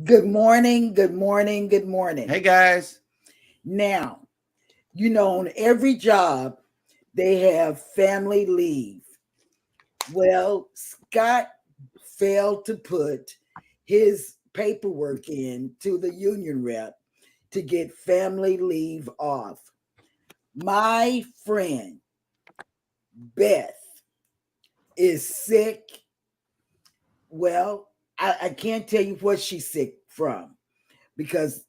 Good morning, good morning, good morning. Hey guys. Now, on every job, they have family leave. Well, Scott failed to put his paperwork in to the union rep to get family leave off. My friend, Beth, is sick. Well, I can't tell you what she's sick from because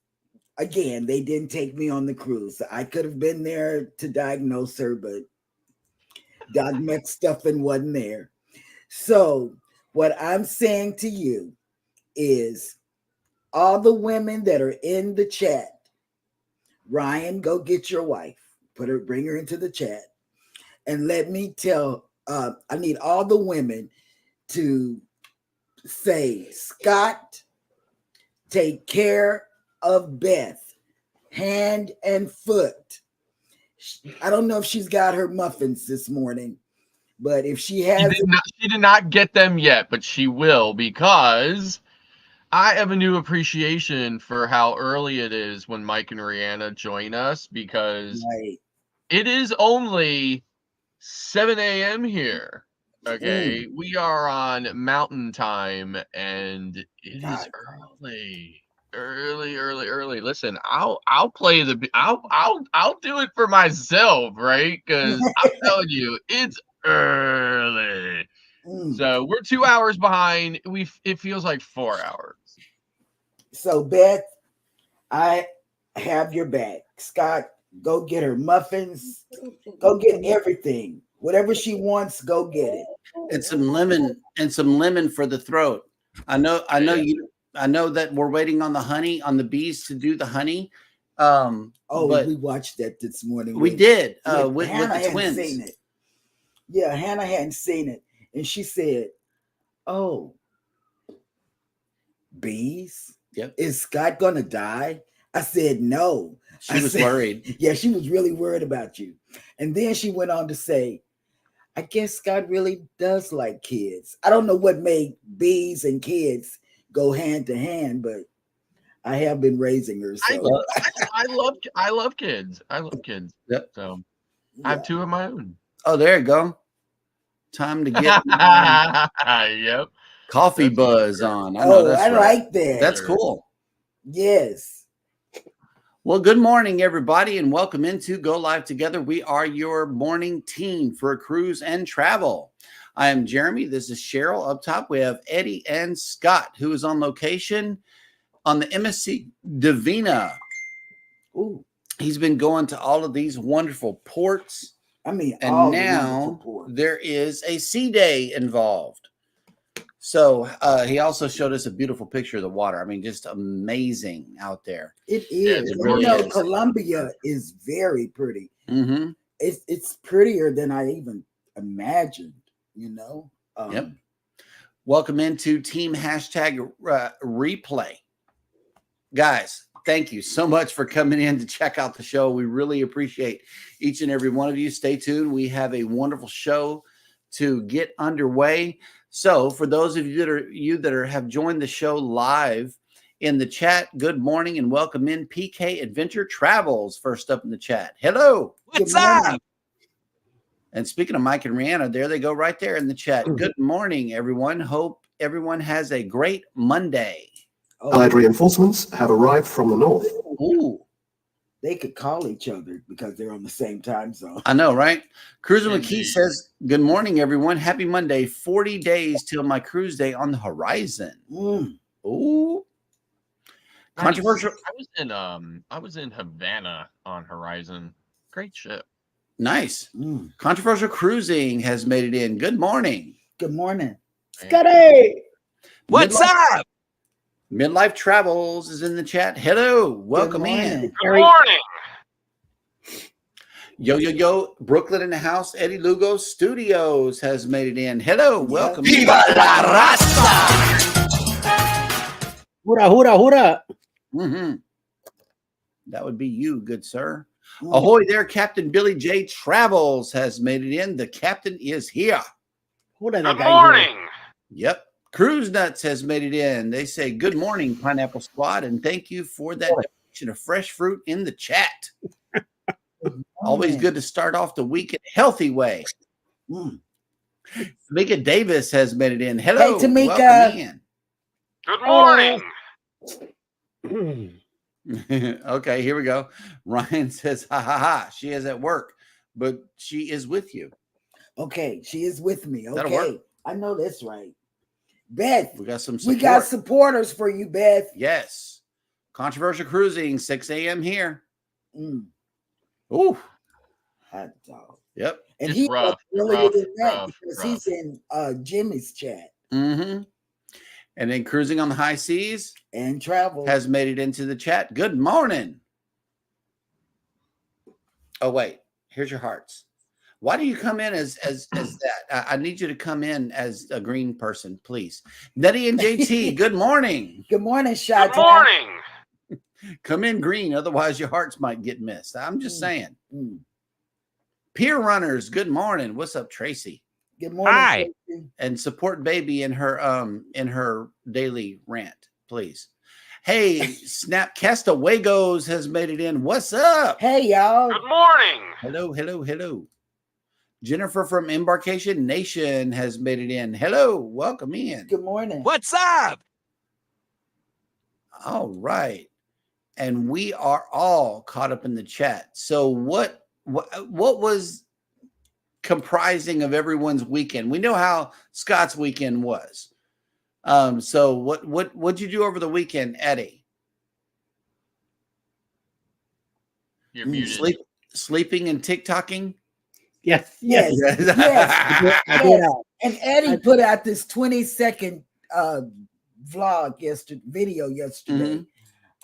again, they didn't take me on the cruise. I could have been there to diagnose her, but Doc McStuffin wasn't there. So, what I'm saying to you is all the women that are in the chat, Ryan, go get your wife, bring her into the chat, and let me tell. I need all the women to say, Scott, take care of Beth. Hand and foot. I don't know if she's got her muffins this morning, but if she has, she did not get them yet, but she will, because I have a new appreciation for how early it is when Mike and Rihanna join us, because it is only 7 a.m. here. Okay, we are on Mountain Time, and it is early. Listen, I'll play I'll do it for myself, right? Because I'm telling you, it's early. So we're 2 hours behind. It feels like 4 hours. So Beth, I have your back. Scott, go get her muffins. Go get everything. Whatever she wants, go get it. And some lemon for the throat. I know that we're waiting on the bees to do the honey. We watched that this morning. We did with the twins. Seen it. Yeah, Hannah hadn't seen it, and she said, "Oh, bees? Yep. Is Scott gonna die?" I said, "No." She was worried. Yeah, she was really worried about you. And then she went on to say, I guess Scott really does like kids. I don't know what made bees and kids go hand to hand, but I have been raising her. So I love kids. I love kids. Yep. So I have two of my own. Oh, there you go. Time to get yep. Coffee buzz on. I like that. That's cool. Yes. Well, good morning, everybody, and welcome into Go Live Together. We are your morning team for cruise and travel. I am Jeremy. This is Cheryl. Up top, we have Eddie and Scott, who is on location on the MSC Divina. Ooh. He's been going to all of these wonderful ports. And now there is a sea day involved. So he also showed us a beautiful picture of the water. I mean, just amazing out there. It is. It really is. Colombia is very pretty. Mm-hmm. It's prettier than I even imagined, Yep. Welcome into Team #Replay. Guys, thank you so much for coming in to check out the show. We really appreciate each and every one of you. Stay tuned. We have a wonderful show to get underway. So for those of you that have joined the show live in the chat, good morning and welcome in PK Adventure Travels. First up in the chat. Hello. What's up? And speaking of Mike and Rihanna, there they go right there in the chat. Good morning, everyone. Hope everyone has a great Monday. Allied reinforcements have arrived from the north. Ooh. They could call each other because they're on the same time zone. I know, right? Cruiser McKee says, good morning, everyone. Happy Monday. 40 days till my cruise day on the horizon. Ooh. Controversial. I was in Havana on Horizon. Great ship. Nice. Controversial Cruising has made it in. Good morning. Good morning. Scotty. What's up? Midlife Travels is in the chat. Hello. Welcome in. Good morning. Yo. Brooklyn in the house. Eddie Lugo Studios has made it in. Hello. Welcome. Viva la raza. Hura. Mm-hmm. That would be you, good sir. Ahoy there, Captain Billy J. Travels has made it in. The captain is here. Good morning. Yep. Cruise Nuts has made it in. They say, good morning, Pineapple Squad, and thank you for that donation of fresh fruit in the chat. Always good to start off the week in a healthy way. Tamika Davis has made it in. Hello, hey, Tamika. welcome in. Good morning. Okay, here we go. Ryan says, ha ha ha. She is at work, but she is with you. Okay, she is with me. That'll work. Okay, I know that's right. Beth, We got some support. We got supporters for you, Beth. Yes. Controversial Cruising, 6 a.m. here. Ooh. Hot dog. Yep. And It's he rough, earlier than that rough, because rough. he's in Jimmy's chat Mm-hmm. And then Cruising on the High Seas and travel. has made it into the chat. Good morning. Oh, wait. Here's your hearts. Why do you come in as that? I need you to come in as a green person, please. Nettie and JT, good morning. Good morning, Shot. Good morning. Come in green, otherwise your hearts might get missed. I'm just saying. Peer runners, good morning. What's up, Tracy? Good morning. Hi. Tracy. And support baby in her daily rant, please. Hey, Snapcastawagos has made it in. What's up? Hey, y'all. Good morning. Hello, hello, hello. Jennifer from Embarkation Nation has made it in. Hello, welcome in. Good morning. What's up? All right. And we are all caught up in the chat. So what was comprising of everyone's weekend? We know how Scott's weekend was. So what'd you do over the weekend, Eddie? You're muted. Sleeping and TikToking? Yes. Yes. Yes. And Eddie put out this 20-second video yesterday.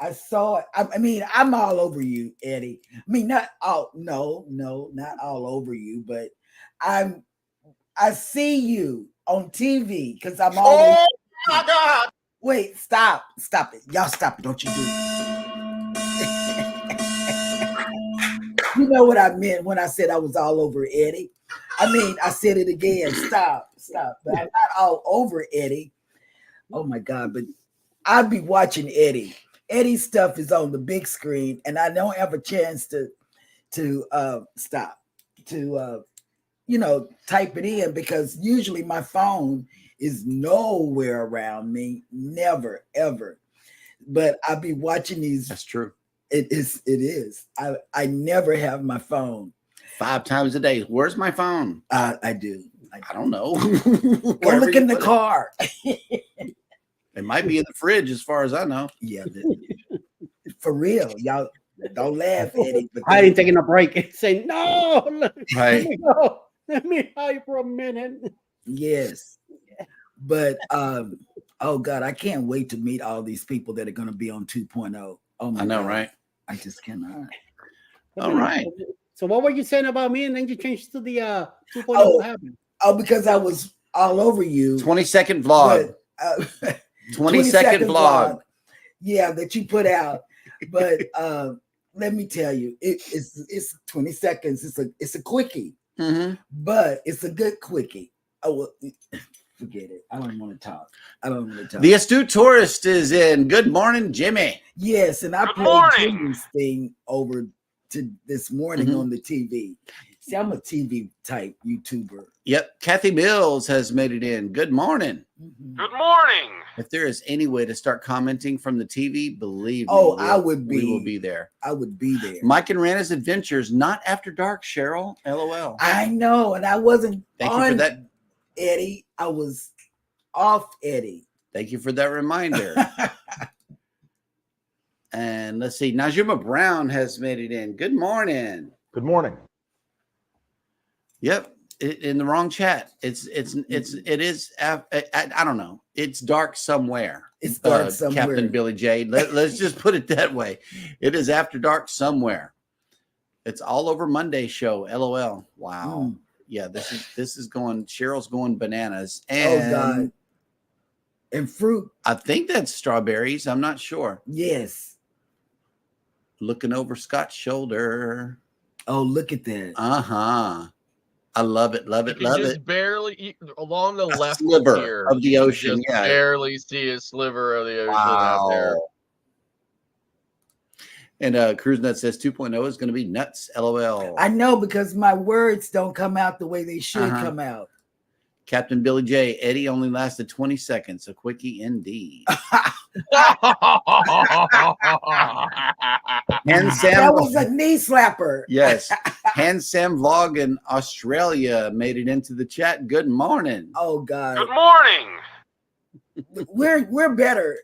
I saw it. I mean, I'm all over you, Eddie. I mean, not all over you, but I see you on TV because I'm always. Oh my God. Wait, stop it. Y'all stop it. Don't you do it. You know what I meant when I said I was all over Eddie. I mean, I said it again. Stop. But I'm not all over Eddie. Oh my God, but I'd be watching Eddie. Eddie's stuff is on the big screen, and I don't have a chance to stop to type it in because usually my phone is nowhere around me, never ever. But I'll be watching these. That's true. It is. I never have my phone. 5 times a day. Where's my phone? I do. I don't know. Go look in the car. It might be in the fridge, as far as I know. Yeah, for real, y'all. Don't laugh, Eddie. But I ain't taking a break and say no. Right. Let me hide for a minute. Yes, but oh God, I can't wait to meet all these people that are going to be on 2.0. Oh my I know, God. right? I just cannot. All right. So what were you saying about me? And then you changed to the 2.0. What happened? Oh, because I was all over you. 20-second vlog. But, 20-second vlog. Yeah, that you put out. But let me tell you, it's 20 seconds. It's a quickie, but it's a good quickie. Oh, well, forget it. I don't want to talk. The astute tourist is in. Good morning, Jimmy. Yes, and I Good played morning. Jimmy's thing over to this morning on the TV. See, I'm a TV type YouTuber. Yep. Kathy Mills has made it in. Good morning. Good morning. If there is any way to start commenting from the TV, believe me. I would be. We will be there. I would be there. Mike and Rana's Adventures, not after dark, Cheryl. LOL. I know, and I wasn't Thank you for that. Eddie. I was off Eddie. Thank you for that reminder. And let's see. Najima Brown has made it in. Good morning. Good morning. Yep. In the wrong chat. It is. I don't know. It's dark somewhere. It's dark somewhere. Captain Billy J. Let's just put it that way. It is after dark somewhere. It's all over Monday show. LOL. Wow. Yeah. This is going. Cheryl's going bananas. And oh God. And fruit. I think that's strawberries. I'm not sure. Yes. Looking over Scott's shoulder. Oh, look at that. Uh-huh. I love it, love it, You can love just it. barely along the left Sliver here of the you can ocean. just Yeah. barely see a sliver of the ocean out there. Wow. And CruiseNut says 2.0 is going to be nuts. LOL. I know, because my words don't come out the way they should come out. Captain Billy J. Eddie only lasted 20 seconds. A quickie indeed. And Sam, that was a knee slapper. Yes. Hand Sam Vlog in Australia made it into the chat. Good morning. Oh God. Good morning. We're better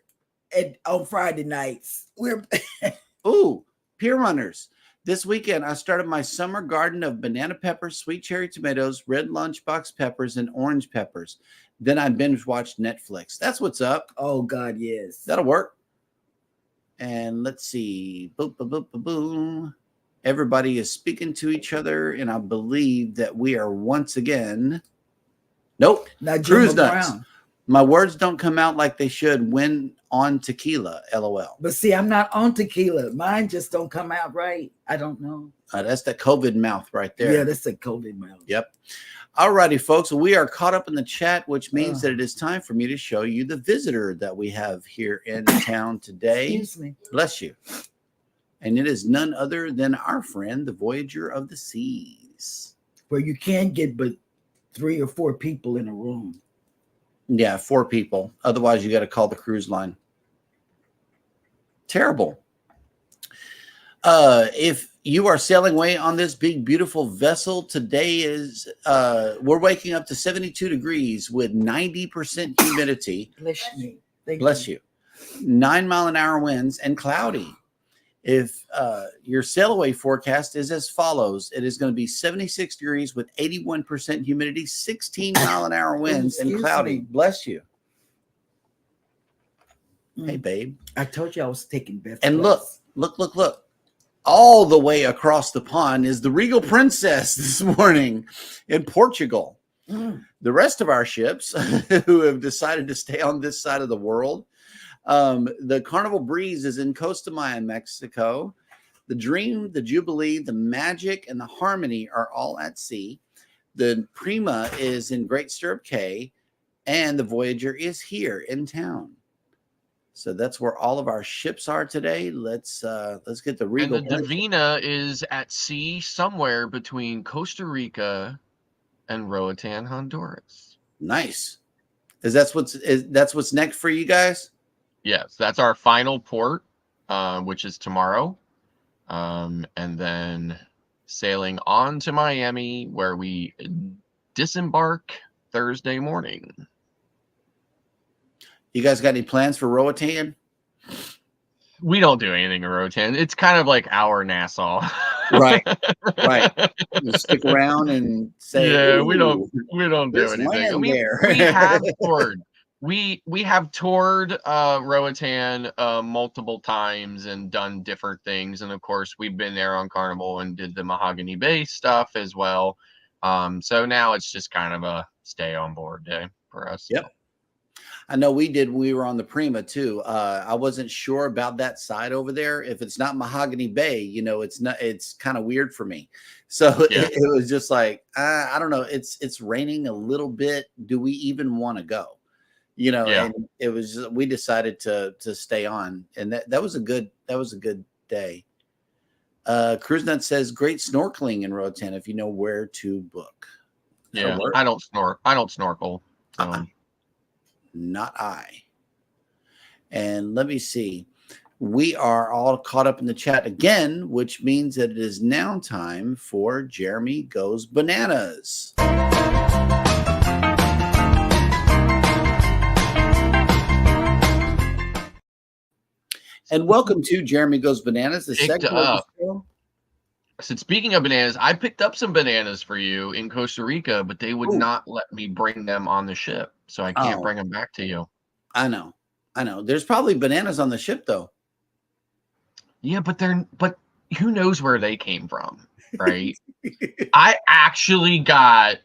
on Friday nights. Ooh, Pier Runners. This weekend, I started my summer garden of banana peppers, sweet cherry tomatoes, red lunchbox peppers, and orange peppers. Then I binge watched Netflix. That's what's up. Oh God, yes. That'll work. And let's see. Boom, boom, boom, boom, boom. Everybody is speaking to each other, and I believe that we are once again. Nope. Not Cruise Brown. nuts. My words don't come out like they should when on tequila. LOL. But see, I'm not on tequila. Mine just don't come out right. I don't know. That's the COVID mouth right there. Yeah, that's the COVID mouth. Yep. All righty, folks. We are caught up in the chat, which means that it is time for me to show you the visitor that we have here in town today. Excuse me. Bless you. And it is none other than our friend, the Voyager of the Seas. Where you can't get but 3 or 4 people in a room. Yeah, 4 people. Otherwise, you got to call the cruise line. Terrible. If you are sailing away on this big, beautiful vessel, today is, we're waking up to 72 degrees with 90% humidity. Bless me. Bless you. 9-mile-an-hour winds and cloudy. If your sail away forecast is as follows, it is going to be 76 degrees with 81% humidity, 16-mile-an-hour winds, and cloudy. Bless you. Hey, babe. I told you I was taking Beth. And look. All the way across the pond is the Regal Princess this morning in Portugal. The rest of our ships who have decided to stay on this side of the world, the Carnival Breeze is in Costa Maya, Mexico. The Dream, the Jubilee, the Magic, and the Harmony are all at sea. The Prima is in Great Stirrup Cay, and the Voyager is here in town. So that's where all of our ships are today. Let's get the Regal. And the Divina is at sea somewhere between Costa Rica and Roatan, Honduras. Nice. That's what's next for you guys? Yes, that's our final port, which is tomorrow. And then sailing on to Miami, where we disembark Thursday morning. You guys got any plans for Roatan? We don't do anything in Roatan. It's kind of like our Nassau. Right. You stick around and say, yeah, we don't do anything. I mean, we have toured. We have toured Roatan multiple times and done different things, and of course we've been there on Carnival and did the Mahogany Bay stuff as well. So now it's just kind of a stay on board day for us. Yep. I know we did. We were on the Prima too. I wasn't sure about that side over there. If it's not Mahogany Bay, it's kind of weird for me. So it was just like, I don't know. It's raining a little bit. Do we even want to go? And it was just, we decided to stay on, and that was a good day. CruiseNut says great snorkeling in Roatan if you know where to book. Yeah, I don't snorkel. Not I. And let me see. We are all caught up in the chat again, which means that it is now time for Jeremy Goes Bananas. And welcome to Jeremy Goes Bananas, the segment of the show. So speaking of bananas, I picked up some bananas for you in Costa Rica, but they would not let me bring them on the ship. So I can't bring them back to you. I know. There's probably bananas on the ship though. Yeah, but who knows where they came from, right? I actually got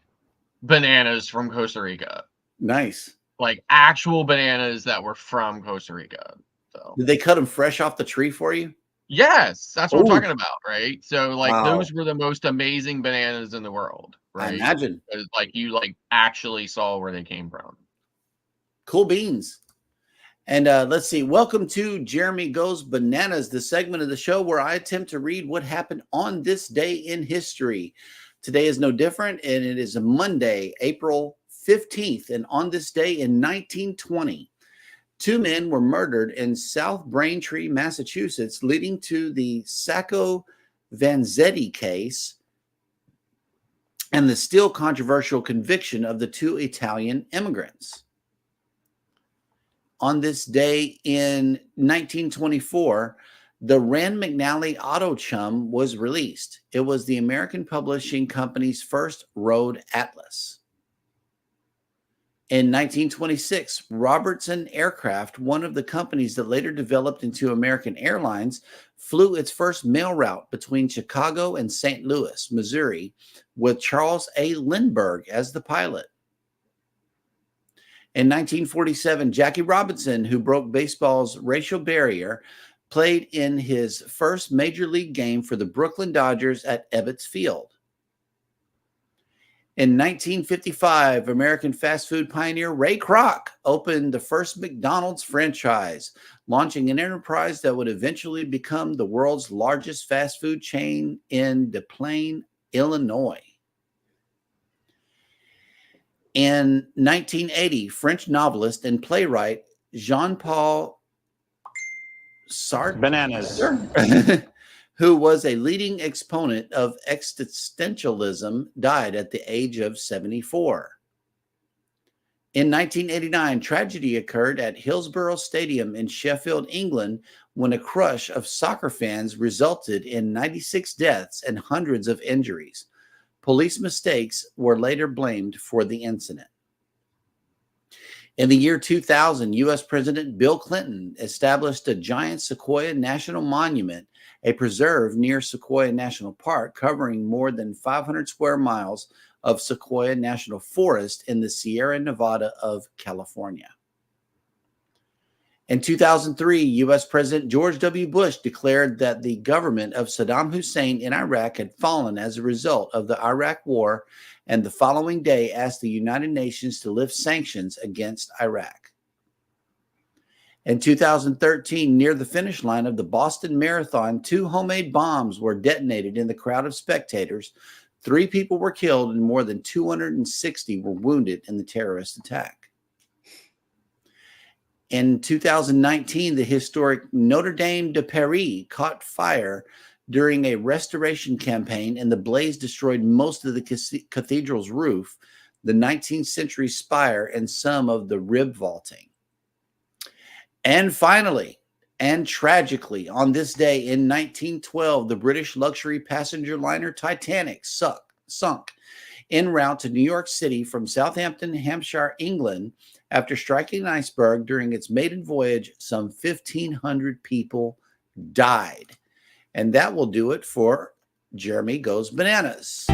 bananas from Costa Rica. Nice. Like actual bananas that were from Costa Rica. So did they cut them fresh off the tree for you? Yes, that's what I'm talking about, right? So those were the most amazing bananas in the world. right? I imagine. Like you like actually saw where they came from. Cool beans. And let's see. Welcome to Jeremy Goes Bananas, the segment of the show where I attempt to read what happened on this day in history. Today is no different, and it is a Monday, April 15th. And on this day in 1920, 2 men were murdered in South Braintree, Massachusetts, leading to the Sacco Vanzetti case and the still controversial conviction of the 2 Italian immigrants. On this day in 1924, the Rand McNally Auto Chum was released. It was the American Publishing Company's first road atlas. In 1926, Robertson Aircraft, one of the companies that later developed into American Airlines, flew its first mail route between Chicago and St. Louis, Missouri, with Charles A. Lindbergh as the pilot. In 1947, Jackie Robinson, who broke baseball's racial barrier, played in his first major league game for the Brooklyn Dodgers at Ebbets Field. In 1955, American fast food pioneer Ray Kroc opened the first McDonald's franchise, launching an enterprise that would eventually become the world's largest fast food chain in Des Plaines, Illinois. In 1980, French novelist and playwright Jean-Paul Sartre, who was a leading exponent of existentialism, died at the age of 74. In 1989, tragedy occurred at Hillsborough Stadium in Sheffield, England, when a crush of soccer fans resulted in 96 deaths and hundreds of injuries. Police mistakes were later blamed for the incident. In the year 2000, U.S. President Bill Clinton established a giant Sequoia National Monument, a preserve near Sequoia National Park, covering more than 500 square miles of Sequoia National Forest in the Sierra Nevada of California. In 2003, U.S. President George W. Bush declared that the government of Saddam Hussein in Iraq had fallen as a result of the Iraq War, and the following day asked the United Nations to lift sanctions against Iraq. In 2013, near the finish line of the Boston Marathon, 2 homemade bombs were detonated in the crowd of spectators. 3 people were killed and more than 260 were wounded in the terrorist attack. In 2019, the historic Notre Dame de Paris caught fire during a restoration campaign, and the blaze destroyed most of the cathedral's roof, the 19th century spire, and some of the rib vaulting. And finally, and tragically, on this day in 1912, the British luxury passenger liner Titanic sunk en route to New York City from Southampton, Hampshire, England. After striking an iceberg during its maiden voyage, some 1,500 people died. And that will do it for Jeremy Goes Bananas.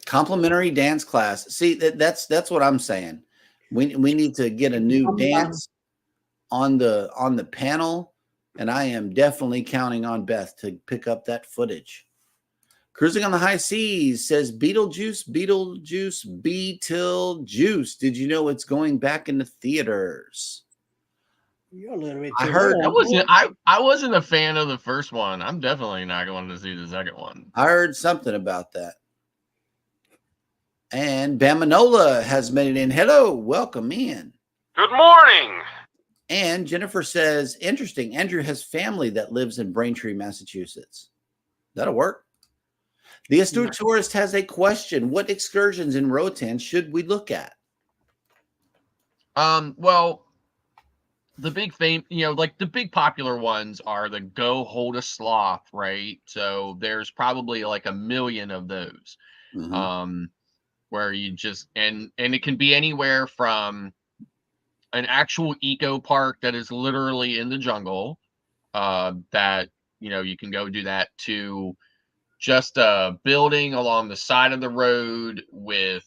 Complimentary dance class. See, that's what I'm saying. We need to get a new dance on the panel, and I am definitely counting on Beth to pick up that footage. Cruising on the High Seas says Beetlejuice. Did you know it's going back into theaters? You're a little bit I heard. I wasn't a fan of the first one. I'm definitely not going to see the second one. I heard something about that. And Bamanola has made it in. Hello, welcome in. Good morning. And Jennifer says, interesting. Andrew has family that lives in Braintree, Massachusetts. That'll work. The astute tourist has a question. What excursions in Roatan should we look at? Well, the big like the big popular ones are the Go Hold a Sloth, right? So there's probably like 1 million of those. Mm-hmm. Where you just and it can be anywhere from an actual eco park that is literally in the jungle, that you can go do that, to just a building along the side of the road with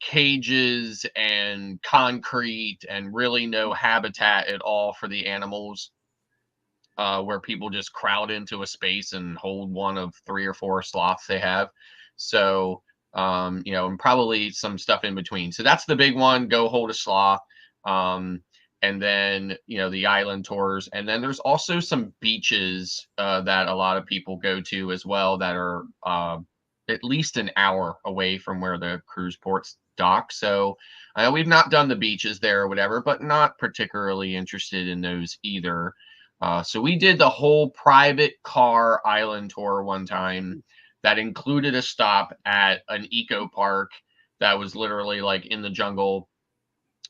cages and concrete and really no habitat at all for the animals, where people just crowd into a space and hold one of 3 or 4 sloths they have. So, and probably some stuff in between. So that's the big one. Go hold a sloth. And then, the island tours. And then there's also some beaches that a lot of people go to as well that are at least an hour away from where the cruise ports dock. So we've not done the beaches there or whatever, but not particularly interested in those either. So we did the whole private car island tour one time that included a stop at an eco park that was literally like in the jungle.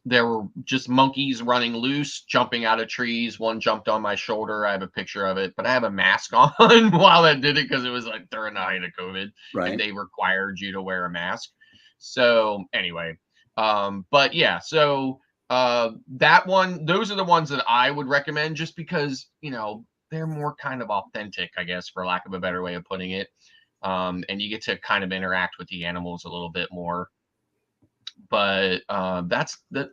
There were just monkeys running loose, jumping out of trees. One jumped on my shoulder. I have a picture of it, but I have a mask on while I did it because it was like during the height of COVID, Right. and they required you to wear a mask. So anyway, but yeah, so that one, those are the ones that I would recommend just because, they're more kind of authentic, I guess, for lack of a better way of putting it. And you get to kind of interact with the animals a little bit more. But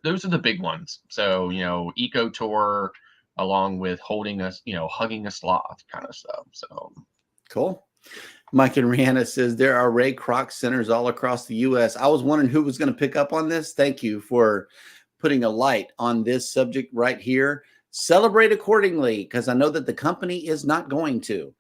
those are the big ones. So, eco tour along with holding us, hugging a sloth kind of stuff. So cool. Mike and Rihanna says there are Ray Kroc centers all across the U.S. I was wondering who was going to pick up on this. Thank you for putting a light on this subject right here. Celebrate accordingly, because I know that the company is not going to.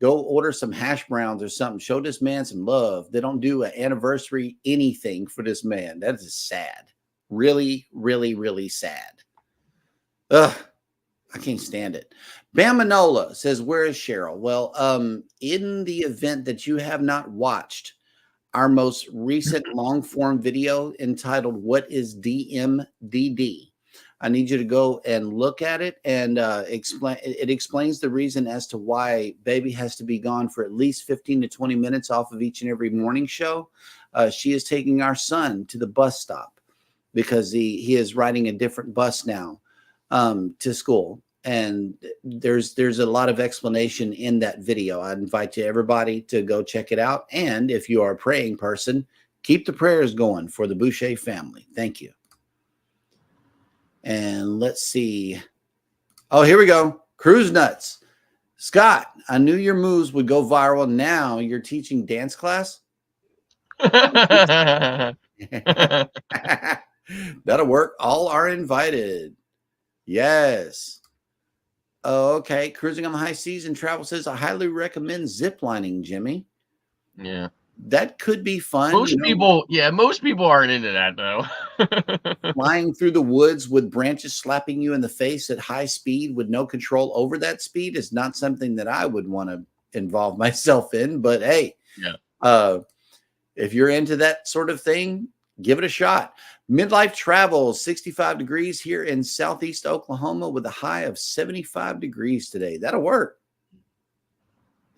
Go order some hash browns or something. Show this man some love. They don't do an anniversary anything for this man. That is sad. Really, really, really sad. Ugh, I can't stand it. Bam Manola says, where is Cheryl? Well, in the event that you have not watched our most recent long form video entitled What is DMDD? I need you to go and look at it and explain. It explains the reason as to why baby has to be gone for at least 15 to 20 minutes off of each and every morning show. She is taking our son to the bus stop because he is riding a different bus now to school. And there's a lot of explanation in that video. I invite you, everybody, to go check it out. And if you are a praying person, keep the prayers going for the Boucher family. Thank you. And let's see. Oh, here we go. Cruise Nuts. Scott, I knew your moves would go viral. Now you're teaching dance class? That'll work. All are invited. Yes. Oh, okay. Cruising on the high seas and travel says, I highly recommend ziplining, Jimmy. Yeah. That could be fun. Most people aren't into that though. Flying through the woods with branches slapping you in the face at high speed with no control over that speed is not something that I would want to involve myself in. But hey, if you're into that sort of thing, give it a shot. Midlife travel, 65 degrees here in Southeast Oklahoma with a high of 75 degrees today. That'll work.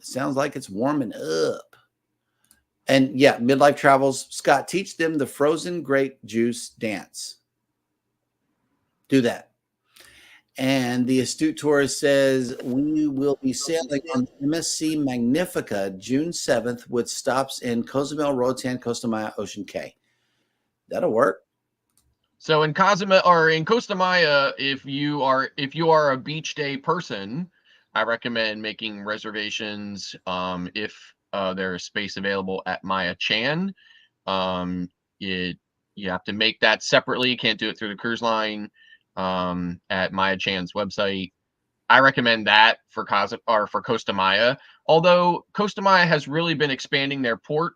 It sounds like it's warming up. And yeah, Midlife Travels, Scott, teach them the frozen grape juice dance. Do that. And the Astute Tourist says, we will be sailing on the MSC Magnifica June 7th with stops in Cozumel, Roatan, Costa Maya, Ocean Cay. That'll work. So in Cozumel or in Costa Maya, if you are a beach day person, I recommend making reservations if there is space available at Maya Chan. You have to make that separately. You can't do it through the cruise line at Maya Chan's website. I recommend that for Costa Maya. Although Costa Maya has really been expanding their port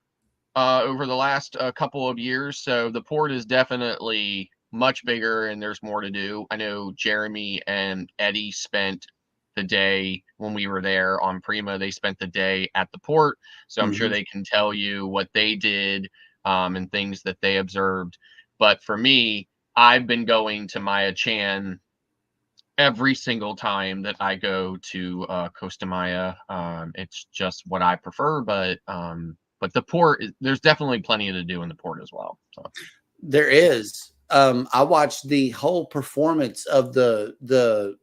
over the last couple of years, so the port is definitely much bigger and there's more to do. I know Jeremy and Eddie spent the day when we were there on Prima. They spent the day at the port, so I'm sure they can tell you what they did and things that they observed. But for me, I've been going to Maya Chan every single time that I go to Costa Maya. It's just what I prefer, but the port, there's definitely plenty to do in the port as well. So there is. I watched the whole performance of the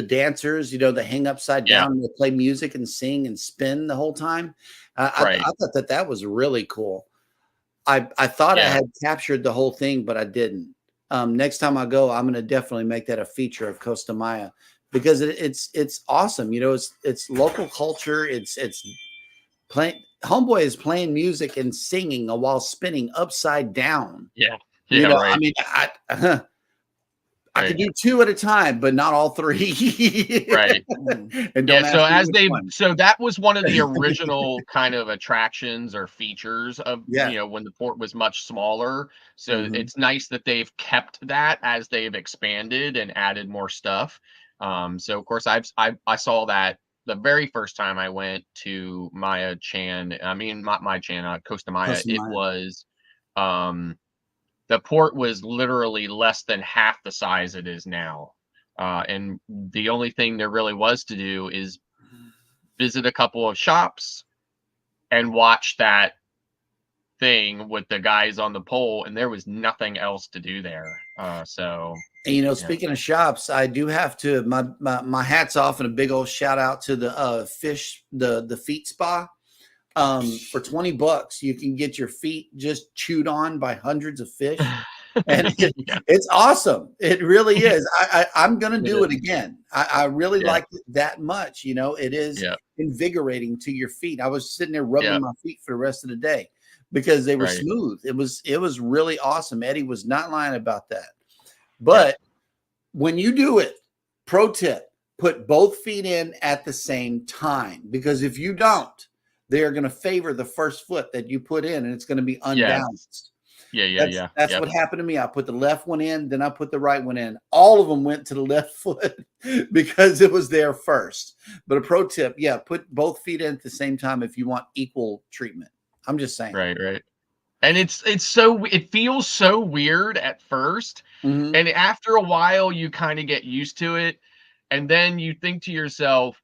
dancers, that hang upside down and they play music and sing and spin the whole time. I thought that was really cool. I thought I had captured the whole thing, but I didn't. Next time I go, I'm going to definitely make that a feature of Costa Maya because it's awesome. You know, it's local culture. It's playing. Homeboy is playing music and singing while spinning upside down. Yeah. You know, right. I mean, I could do 2 at a time, but not all 3. Right. And don't ask me which one. So that was one of the original kind of attractions or features of, you know, when the port was much smaller. So it's nice that they've kept that as they've expanded and added more stuff. So of course I saw that the very first time I went to Maya Chan, Costa Maya, it was, the port was literally less than half the size it is now. And the only thing there really was to do is visit a couple of shops and watch that thing with the guys on the pole. And there was nothing else to do there. So, and, you know, speaking of shops, I do have to, my hat's off and a big old shout out to the the feet spa. For $20, you can get your feet just chewed on by hundreds of fish. And it's awesome. It really is. I'm going to do it again. I really like it that much. You know, it is invigorating to your feet. I was sitting there rubbing my feet for the rest of the day because they were smooth. It was really awesome. Eddie was not lying about that. But when you do it, pro tip, put both feet in at the same time, because if you don't, they are going to favor the first foot that you put in, and it's going to be unbalanced. That's what happened to me. I put the left one in, then I put the right one in. All of them went to the left foot because it was there first. But a pro tip, put both feet in at the same time if you want equal treatment. I'm just saying. Right. And it feels so weird at first. And after a while, you kind of get used to it. And then you think to yourself,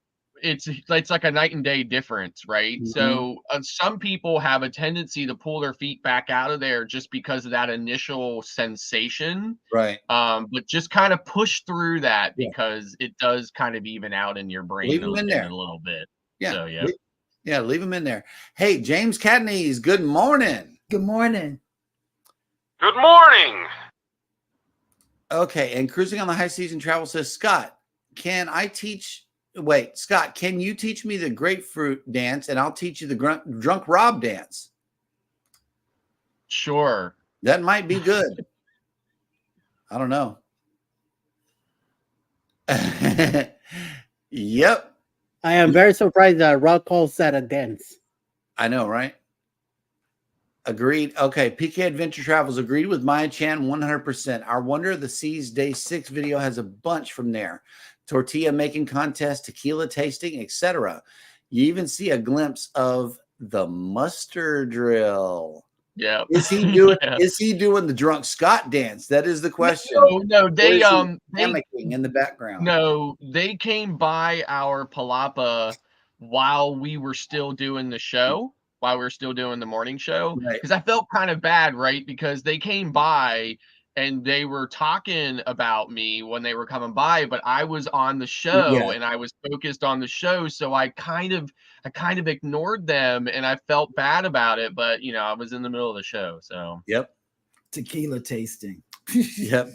it's like a night and day difference, right? So some people have a tendency to pull their feet back out of there just because of that initial sensation, right? But just kind of push through that because it does kind of even out in your brain in there a little bit. Leave them in there. Hey, James Cadneys, good morning. Good morning. Good morning. Okay, and Cruising on the High Season Travel says, Scott, Scott, can you teach me the grapefruit dance and I'll teach you the drunk Rob dance? Sure. That might be good. I don't know. Yep. I am very surprised that Rob calls that a dance. I know, right? Agreed. Okay. PK Adventure Travels agreed with Maya Chan 100%. Our Wonder of the Seas Day 6 video has a bunch from there. Tortilla making contest, tequila tasting, etc. You even see a glimpse of the muster drill. Yeah. Is he doing the drunk Scott dance? That is the question. No, they hammocking in the background. No, they came by our palapa while we were still doing the show, while we were still doing the morning show. Because I felt kind of bad, right? Because they came by and they were talking about me when they were coming by, but I was on the show and I was focused on the show. So I kind of ignored them and I felt bad about it, but you know, I was in the middle of the show. So tequila tasting. Yep.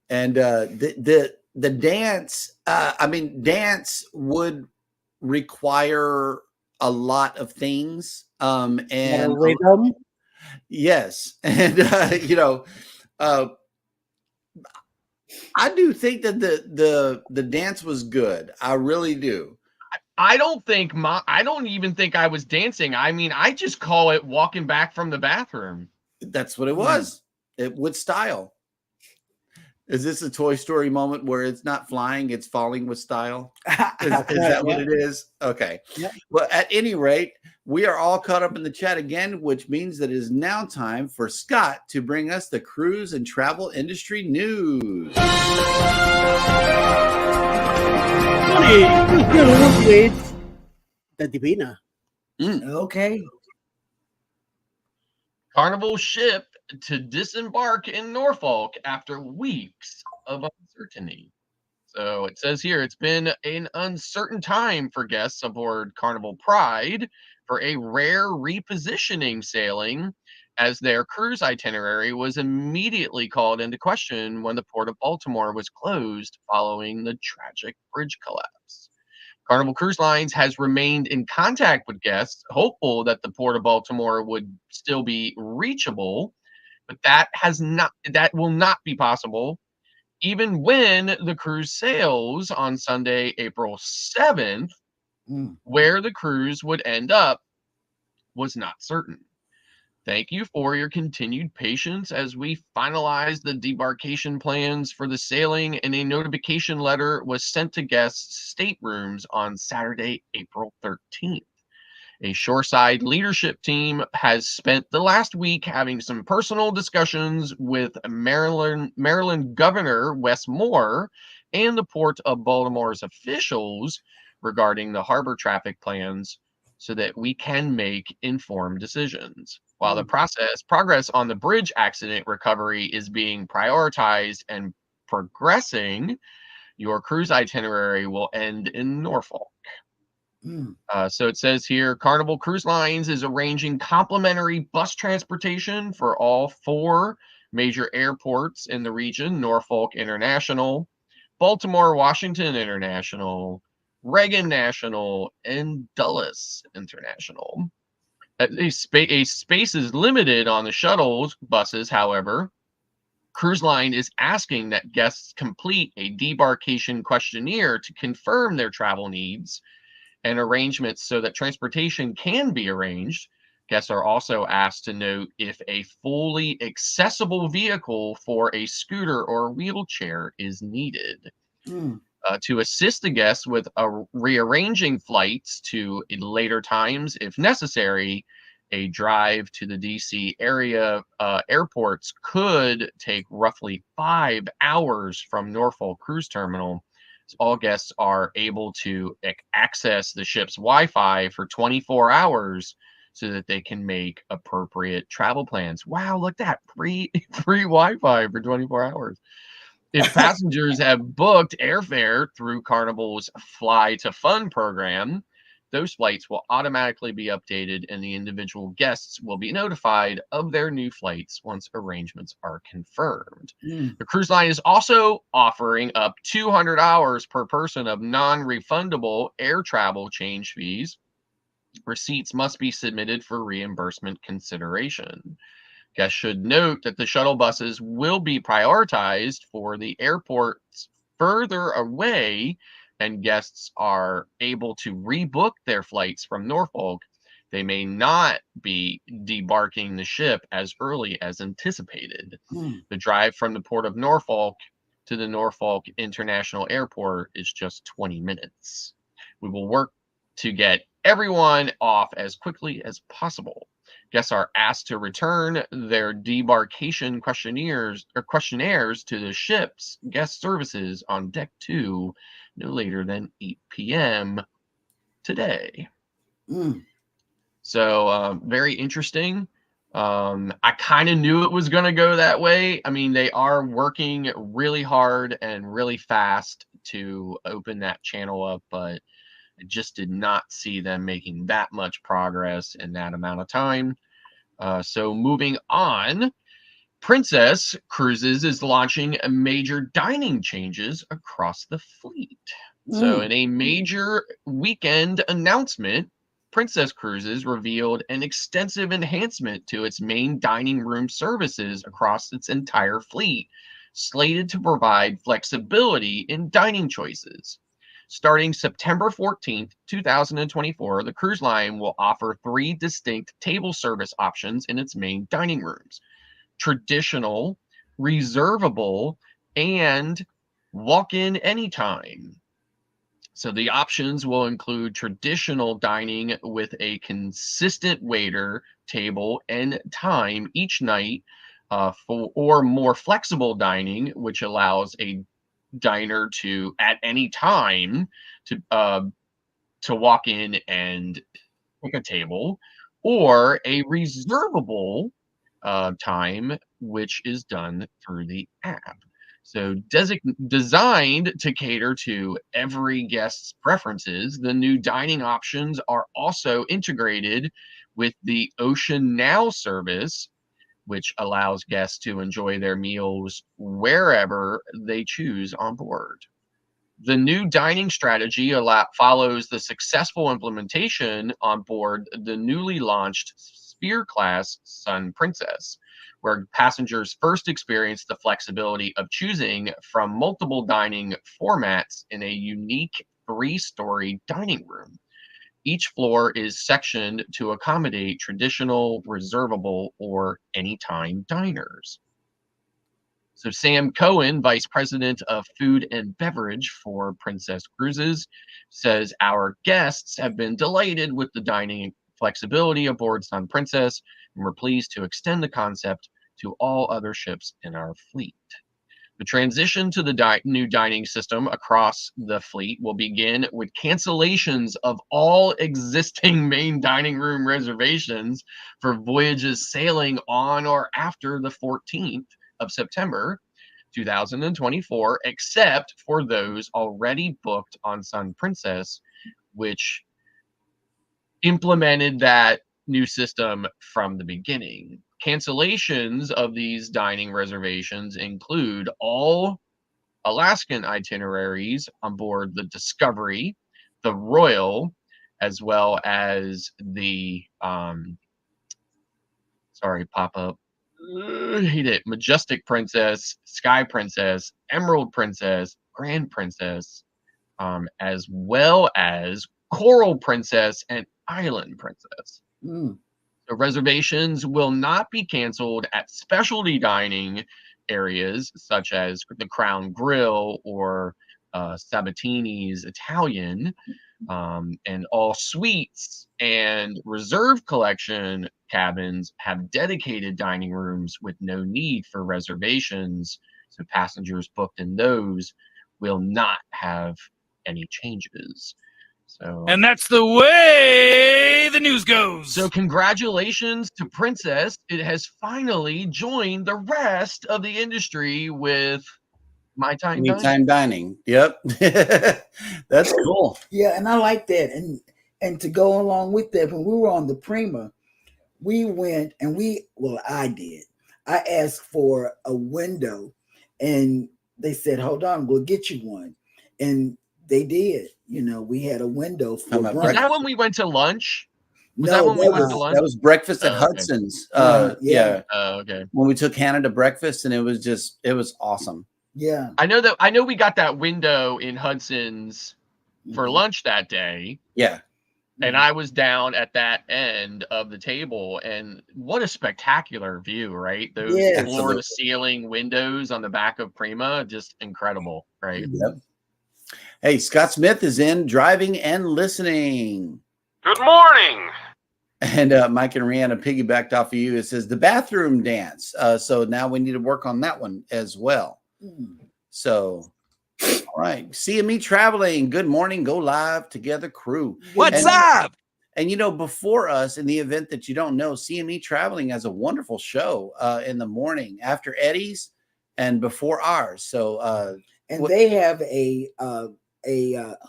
And the dance, dance would require a lot of things. And rhythm. Yes. And I do think that the dance was good. I really do. I don't even think I was dancing. I mean, I just call it walking back from the bathroom. That's what it was. It with style. Is this a Toy Story moment where it's not flying, it's falling with style? Is that what it is? Okay. Yeah. Well, at any rate, we are all caught up in the chat again, which means that it is now time for Scott to bring us the cruise and travel industry news. With the Divina. Okay. Carnival ship to disembark in Norfolk after weeks of uncertainty. So it says here, it's been an uncertain time for guests aboard Carnival Pride for a rare repositioning sailing as their cruise itinerary was immediately called into question when the Port of Baltimore was closed following the tragic bridge collapse. Carnival Cruise Lines has remained in contact with guests, hopeful that the Port of Baltimore would still be reachable, but that will not be possible even when the cruise sails on Sunday, April 7th. Where the cruise would end up was not certain. Thank you for your continued patience as we finalize the debarkation plans for the sailing, and a notification letter was sent to guests' staterooms on Saturday, April 13th. A shoreside leadership team has spent the last week having some personal discussions with Maryland Governor Wes Moore and the Port of Baltimore's officials regarding the harbor traffic plans so that we can make informed decisions. While the progress on the bridge accident recovery is being prioritized and progressing, your cruise itinerary will end in Norfolk. So it says here, Carnival Cruise Lines is arranging complimentary bus transportation for all 4 major airports in the region: Norfolk International, Baltimore Washington International, Reagan National, and Dulles International. A space is limited on the shuttles buses, however. Cruise Line is asking that guests complete a debarkation questionnaire to confirm their travel needs and arrangements so that transportation can be arranged. Guests are also asked to note if a fully accessible vehicle for a scooter or wheelchair is needed. To assist the guests with rearranging flights to later times if necessary, a drive to the DC area airports could take roughly 5 hours from Norfolk Cruise Terminal. So all guests are able to access the ship's Wi-Fi for 24 hours so that they can make appropriate travel plans. Wow, look at that. Free Wi-Fi for 24 hours. If passengers have booked airfare through Carnival's Fly to Fun program, those flights will automatically be updated and the individual guests will be notified of their new flights once arrangements are confirmed. The cruise line is also offering up $200 per person of non-refundable air travel change fees. Receipts must be submitted for reimbursement consideration. Guests should note that the shuttle buses will be prioritized for the airports further away, and guests are able to rebook their flights from Norfolk. They may not be debarking the ship as early as anticipated. The drive from the Port of Norfolk to the Norfolk International Airport is just 20 minutes. We will work to get everyone off as quickly as possible. Guests are asked to return their debarkation questionnaires to the ship's guest services on Deck 2 no later than 8 p.m. today. So very interesting. I kind of knew it was going to go that way. I mean, they are working really hard and really fast to open that channel up, but I just did not see them making that much progress in that amount of time. So moving on, Princess Cruises is launching major dining changes across the fleet. So in a major weekend announcement, Princess Cruises revealed an extensive enhancement to its main dining room services across its entire fleet, slated to provide flexibility in dining choices. Starting September 14th, 2024, the cruise line will offer 3 distinct table service options in its main dining rooms: traditional, reservable, and walk-in anytime. So the options will include traditional dining with a consistent waiter, table, and time each night, or more flexible dining, which allows a diner to at any time to walk in and pick a table, or a reservable time, which is done through the app. So designed to cater to every guest's preferences, the new dining options are also integrated with the Ocean Now service, which allows guests to enjoy their meals wherever they choose on board. The new dining strategy follows the successful implementation on board the newly launched Sphere class Sun Princess, where passengers first experience the flexibility of choosing from multiple dining formats in a unique 3-story dining room. Each floor is sectioned to accommodate traditional, reservable, or anytime diners. So Sam Cohen, Vice President of Food and Beverage for Princess Cruises, says our guests have been delighted with the dining flexibility aboard Sun Princess, and we're pleased to extend the concept to all other ships in our fleet. The transition to the new dining system across the fleet will begin with cancellations of all existing main dining room reservations for voyages sailing on or after the 14th of September 2024, except for those already booked on Sun Princess, which implemented that new system from the beginning. Cancellations of these dining reservations include all Alaskan itineraries on board the Discovery, the Royal, as well as the Majestic Princess, Sky Princess, Emerald Princess, Grand Princess, as well as Coral Princess and Island Princess. The reservations will not be canceled at specialty dining areas such as the Crown Grill or Sabatini's Italian, and all suites and reserve collection cabins have dedicated dining rooms with no need for reservations. So passengers booked in those will not have any changes. So, and that's the way the news goes. So congratulations to Princess. It has finally joined the rest of the industry with Anytime dining. Yep. That's cool. Yeah, and I like that. And to go along with that, when we were on the Prima, we went and I did. I asked for a window and they said, hold on, we'll get you one. And they did. You know, we had a window for brunch. Was that when we went to lunch? That was breakfast at Hudson's. Yeah. Okay. When we took Hannah to breakfast, and it was awesome. Yeah. I know we got that window in Hudson's for lunch that day. Yeah. And I was down at that end of the table, and what a spectacular view, right? Those floor to ceiling windows on the back of Prima, just incredible, right? Yep. Hey, Scott Smith is in driving and listening. Good morning. And Mike and Rihanna piggybacked off of you. It says the bathroom dance. So now we need to work on that one as well. So, all right. CME Traveling. Good morning. Go live together crew. What's up? And, you know, before us, in the event that you don't know, CME Traveling has a wonderful show in the morning after Eddie's and before ours. So, and they have a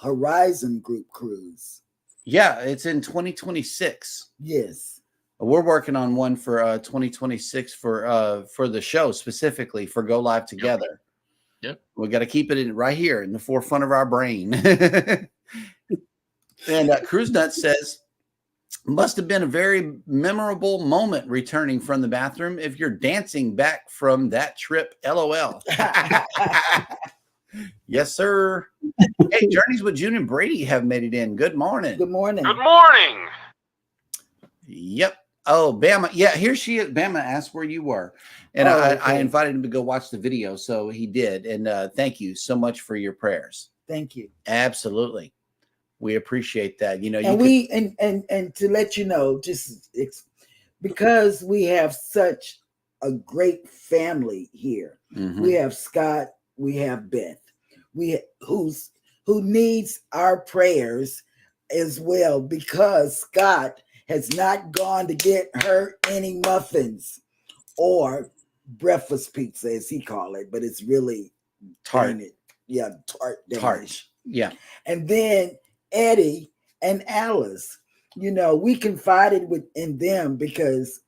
Horizon Group cruise. Yeah, it's in 2026. Yes. We're working on one for 2026 for the show, specifically for Go Live Together. Yep. We got to keep it right here in the forefront of our brain. And Cruise Nut says, must have been a very memorable moment returning from the bathroom if you're dancing back from that trip. LOL. Yes, sir. Hey, Journeys with June and Brady have made it in. Good morning. Good morning. Good morning. Yep. Oh, Bama. Yeah, here she is. Bama asked where you were. And I invited him to go watch the video. So he did. And thank you so much for your prayers. Thank you. Absolutely. We appreciate that. You know, and to let you know, just because we have such a great family here. Mm-hmm. We have Scott, we have Beth, who needs our prayers as well, because Scott has not gone to get her any muffins or breakfast pizza, as he called it, but it's really tart. Yeah, tart. Yeah. And then Eddie and Alice, you know, we confided in them because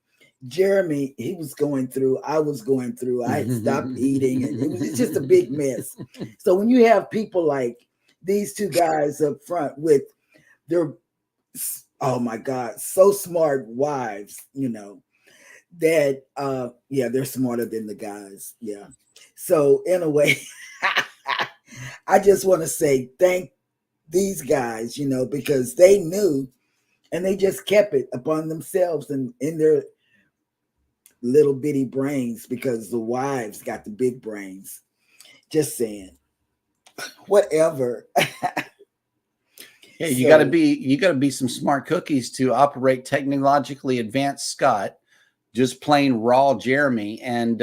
Jeremy, he was going through, I was going through, I had stopped eating, and it's just a big mess. So when you have people like these two guys up front with their, oh my God, so smart wives, that they're smarter than the guys. Yeah. So in a way, I just want to say thank these guys, because they knew and they just kept it upon themselves and in their little bitty brains, because the wives got the big brains. Just saying. Whatever. Yeah, you got to be some smart cookies to operate technologically advanced Scott, just plain raw Jeremy, and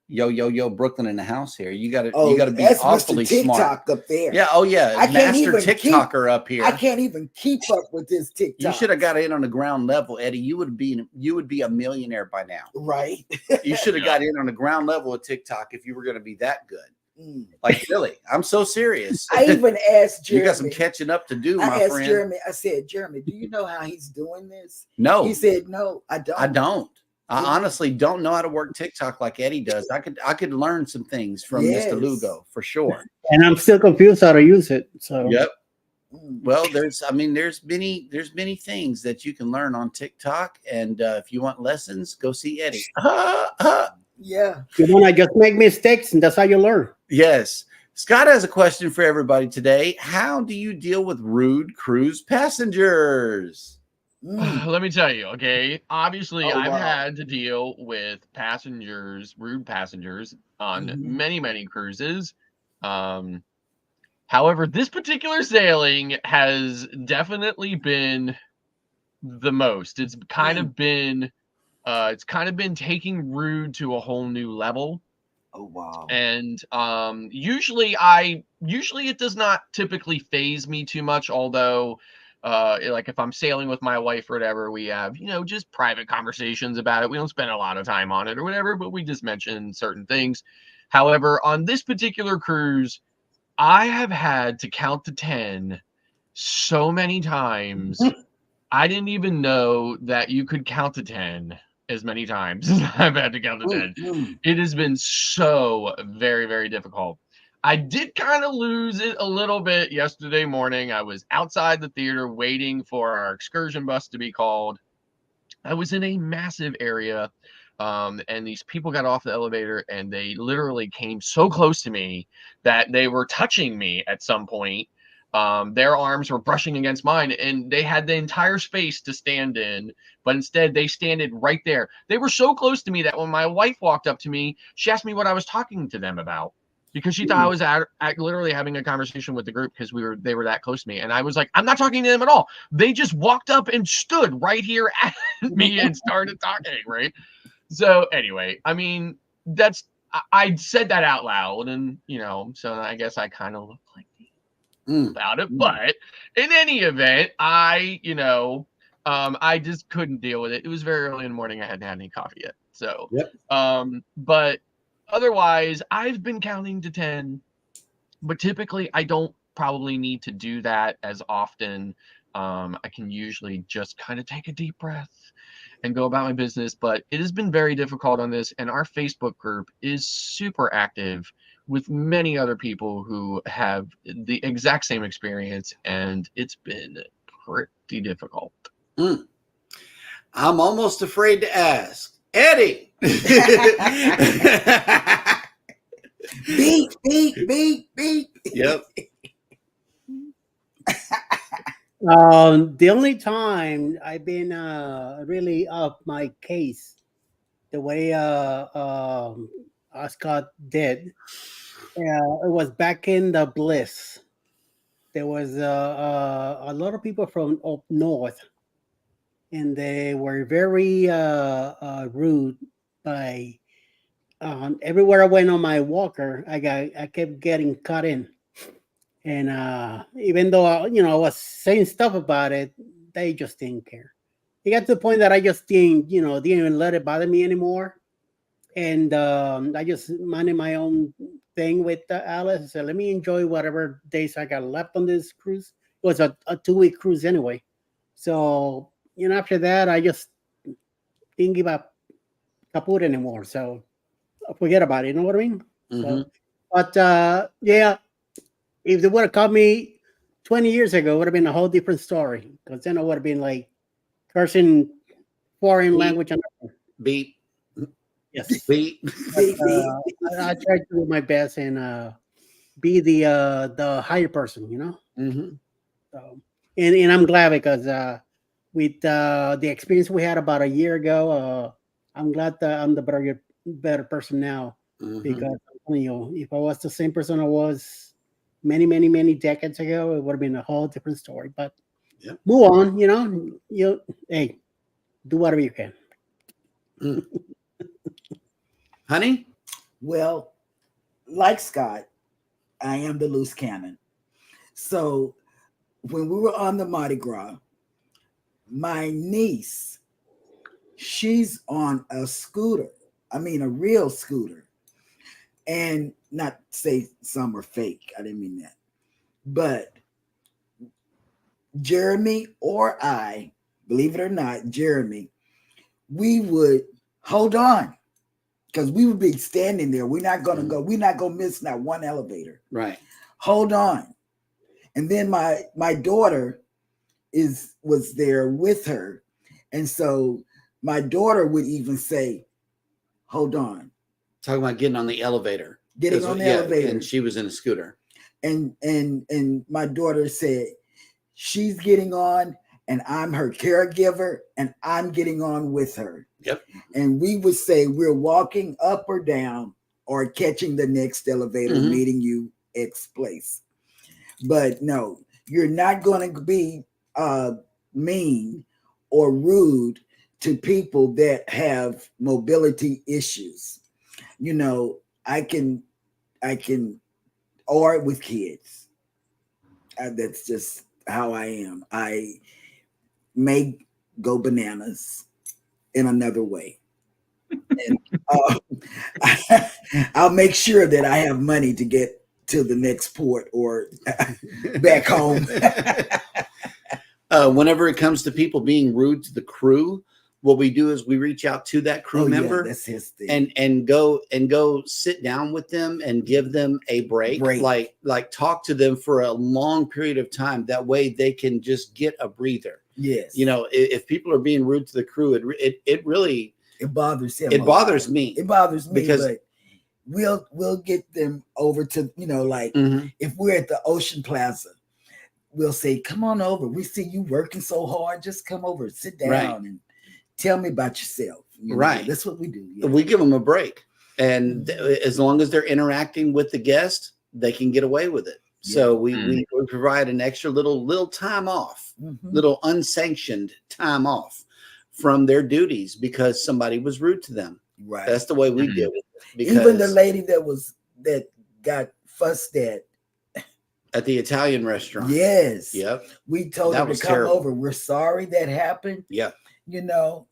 yo Brooklyn in the house here. You got to be awfully Mr. TikTok smart up there. Yeah, oh yeah, master TikToker up here. I can't even keep up with this TikTok. You should have got in on the ground level, Eddie. You would be a millionaire by now. Right. You should have got in on the ground level of TikTok if you were going to be that good. Like, really, I'm so serious. I even asked Jeremy. You got some catching up to do, my friend. I asked Jeremy. I said, Jeremy, do you know how he's doing this? No. He said, no, I don't. I don't. I honestly don't know how to work TikTok like Eddie does. I could learn some things from Mr. Lugo for sure. And I'm still confused how to use it. So yep. Well, there's many things that you can learn on TikTok, and if you want lessons, go see Eddie. Yeah. I just make mistakes, and that's how you learn. Yes. Scott has a question for everybody today. How do you deal with rude cruise passengers? Let me tell you, okay? Obviously, I've had to deal with rude passengers on many, many cruises. However, this particular sailing has definitely been the most. It's kind of been taking rude to a whole new level. Oh wow. And usually it does not typically faze me too much, although like if I'm sailing with my wife or whatever, we have, just private conversations about it. We don't spend a lot of time on it or whatever, but we just mention certain things. However, on this particular cruise, I have had to count to 10 so many times. I didn't even know that you could count to 10 as many times as I've had to count to 10. It has been so very, very difficult. I did kind of lose it a little bit yesterday morning. I was outside the theater waiting for our excursion bus to be called. I was in a massive area, and these people got off the elevator, and they literally came so close to me that they were touching me at some point. Their arms were brushing against mine, and they had the entire space to stand in, but instead they standed right there. They were so close to me that when my wife walked up to me, she asked me what I was talking to them about, because she thought I was literally having a conversation with the group, because they were that close to me. And I was like, I'm not talking to them at all. They just walked up and stood right here at me and started talking, right? So anyway, I mean, I said that out loud, and so I guess I kind of look like about it. But in any event, I just couldn't deal with it. It was very early in the morning. I hadn't had any coffee yet. So, but otherwise, I've been counting to 10, but typically I don't probably need to do that as often. I can usually just kind of take a deep breath and go about my business, but it has been very difficult on this. And our Facebook group is super active with many other people who have the exact same experience, and it's been pretty difficult. I'm almost afraid to ask. Eddie! Beep, beep, beep, beep. Yep. The only time I've been really off my case, the way Scott did, it was back in the Bliss. There was a lot of people from up north, and they were very rude. By everywhere I went on my walker, I kept getting caught in. And even though I was saying stuff about it, they just didn't care. It got to the point that I just didn't even let it bother me anymore. And I just minded my own thing with Alice. I said, let me enjoy whatever days I got left on this cruise. It was a 2-week cruise anyway. So, after that, I just didn't give a kaput anymore. So forget about it. You know what I mean? Mhm. So, but yeah, if they would have caught me 20 years ago, it would have been a whole different story. Because then I would have been like cursing foreign Beep. language. Beep. Yes. Beep. But, I tried to do my best and be the higher person, you know. Mhm. So, and I'm glad because with the experience we had about a year ago, I'm glad that I'm the better person now. Mhm. Because I'm telling you, if I was the same person I was many decades ago, it would have been a whole different story. But Yep. move on, you know. Hey, do whatever you can. Honey? Well, like Scott, I am the loose cannon. So when we were on the Mardi Gras, my niece, she's on a scooter. I mean, a real scooter. And not say some are fake. I didn't mean that. But Jeremy or I, believe it or not, Jeremy, we would hold on because we would be standing there. We're not going to go. We're not going to miss not one elevator. Right. Hold on. And then my daughter was there with her. And so my daughter would even say, hold on. Talking about getting on the elevator. Getting on the elevator. And she was in a scooter. And my daughter said, she's getting on and I'm her caregiver and I'm getting on with her. Yep. And we would say we're walking up or down or catching the next elevator, meeting you X place. But no, you're not going to be mean or rude to people that have mobility issues. You know, I can, or with kids. That's just how I am. I may go bananas in another way. And I'll make sure that I have money to get to the next port or back home. Whenever it comes to people being rude to the crew, what we do is we reach out to that crew member. Yeah, that's his thing. and go sit down with them and give them a break. Like talk to them for a long period of time. That way they can just get a breather. Yes. You know, if people are being rude to the crew, it really bothers him. It bothers me. It bothers me because but we'll get them over to, you know, like if we're at the Ocean Plaza, we'll say, come on over. We see you working so hard. Just come over, sit down and tell me about yourself. You know, that's what we do. Yeah. We give them a break. And as long as they're interacting with the guest, they can get away with it. Yeah. So we provide an extra little time off, little unsanctioned time off from their duties because somebody was rude to them. Right. That's the way we deal with it. Because even the lady that got fussed at the Italian restaurant. Yes. Yep. We told her to come over. We're sorry that happened. Yeah. You know,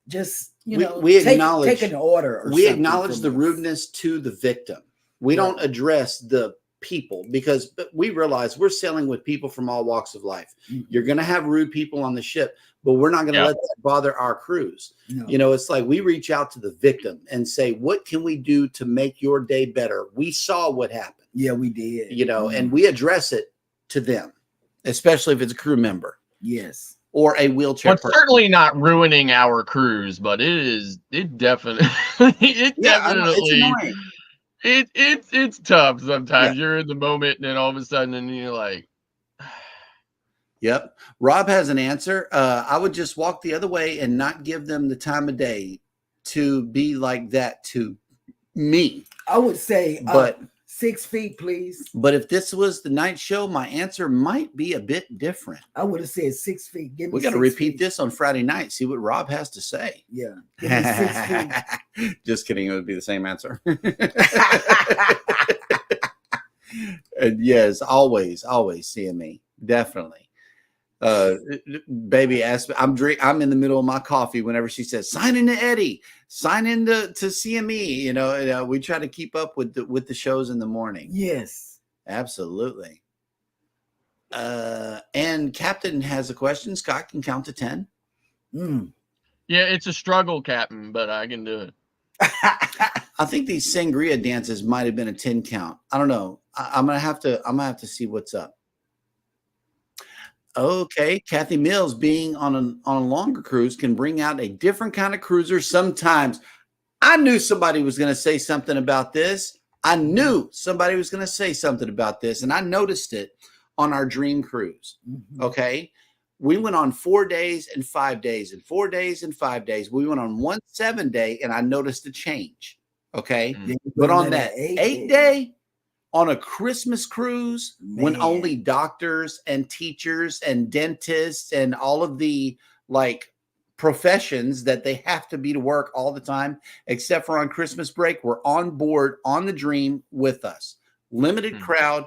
just we acknowledge take an order. We acknowledge the rudeness to the victim. We don't address the people because we realize we're sailing with people from all walks of life. You're going to have rude people on the ship, but we're not going to let that bother our crews. No. You know, it's like we reach out to the victim and say, what can we do to make your day better? We saw what happened. Yeah, we did. You know, and we address it to them, especially if it's a crew member. Yes. Or a wheelchair person. Certainly not ruining our cruise, but it's tough sometimes. You're in the moment and then all of a sudden and you're like, yep. Rob has an answer. I would just walk the other way and not give them the time of day to be like that to me. I would say, but 6 feet, please. But if this was the night show, my answer might be a bit different. I would have said 6 feet. We got to repeat this on Friday night. See what Rob has to say. Yeah. Give me 6 feet. Just kidding. It would be the same answer. And yes, always CME. Definitely. Baby asked me, I'm in the middle of my coffee whenever she says sign into Eddie, sign into CME. You know, we try to keep up with the shows in the morning. Yes, absolutely. And Captain has a question. Scott can count to 10. Yeah, it's a struggle, Captain, but I can do it. I think these sangria dances might have been a 10 count. I don't know. I'm gonna have to see what's up. Okay, Kathy Mills, being on a longer cruise can bring out a different kind of cruiser sometimes. I knew somebody was going to say something about this. And I noticed it on our dream cruise. Okay, we went on 4 days and 5 days, and 4 days and 5 days. We went on 1 7-day, and I noticed a change. Okay, but on that 8-day. On a Christmas cruise, when only doctors and teachers and dentists and all of the like professions that they have to be to work all the time, except for on Christmas break, were on board on the Dream with us. Limited crowd,